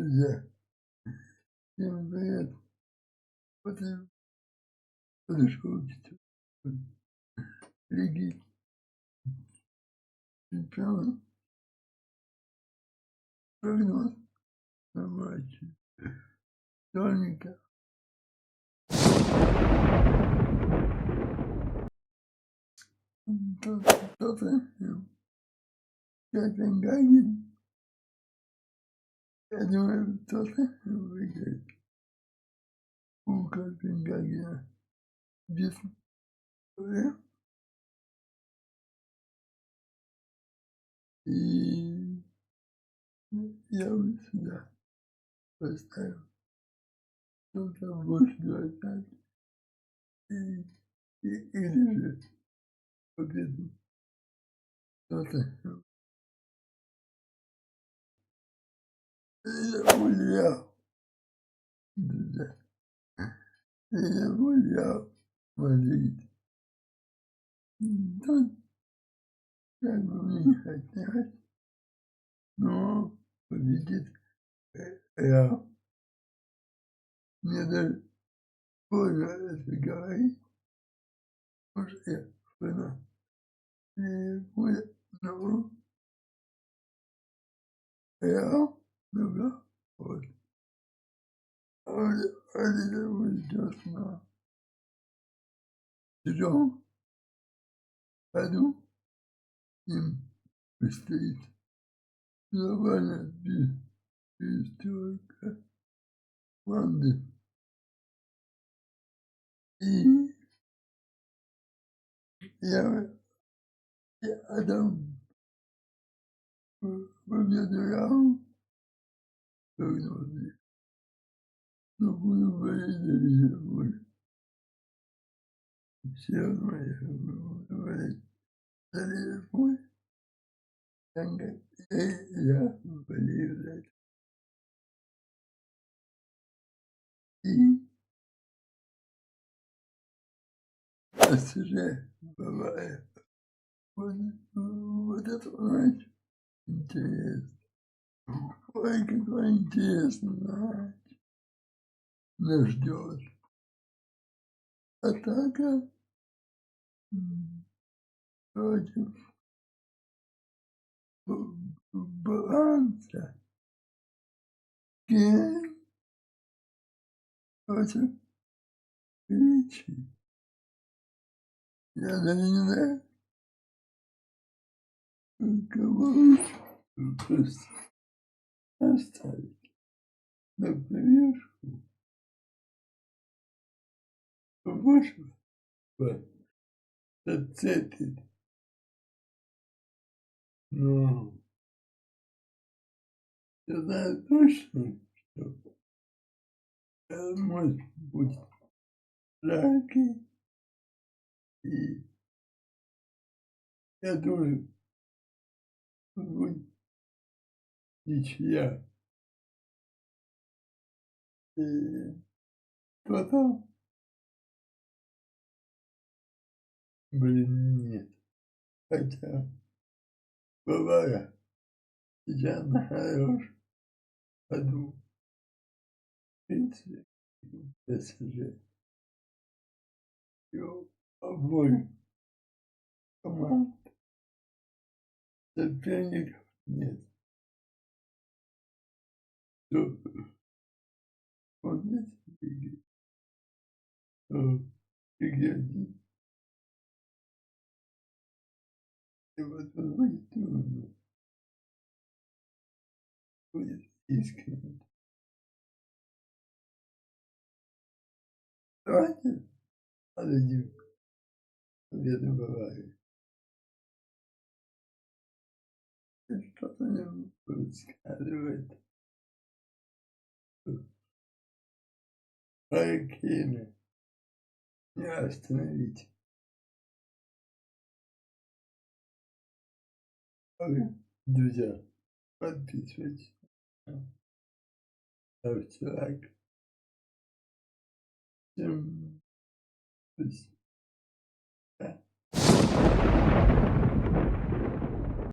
Друзья, всем привет. Вот я подошел к Лиги чемпионов. Прогноз на матче вторника. Тоттенхэм, Копенгаген. Я думаю, Тоттенхэм выиграет у Копенгагена без проблем. И я бы сюда поставил что-то больше 20 или же победу Тоттенхэма. Я гулял, друзья. Я гулял в Мадрид. Тут как бы мне не хотелось, но победит Реал. Мне даже больно это говорить, потому что я фанат Ливерпуля, но Реал добра. Вот. А Ливерпуль идет на седьмом году, им предстоит глобальная перестройка команды. И я отдам победу Реалу прогнозы, но буду болеть за Ливерпуль. Все равно я буду болеть за Ливерпуль, так как я болею за это. И ПСЖ бывает. Вот этот матч интересный. Ой, какой интересный матч нас ждет. Атака против баланса. Кейн против Ричи. Я даже не знаю, кого просто оставить на проверку. По-вашему, зацепит. Но я знаю точно, что может быть жаркий. И я думаю, будет ничья. И потом, нет. Хотя бывает, я на хорошем ходу. В принципе, ПСЖ. И у обоих команд соперников нет. Кто смотрит лиги, то Лиги 1. И вот он будет трудно, будет искренне. Давайте подойдем к победу Баварии. Что-то мне подсказывает, что Харри Кейна не остановить. А вы, друзья, подписывайтесь, ставьте лайк. Всем спасибо.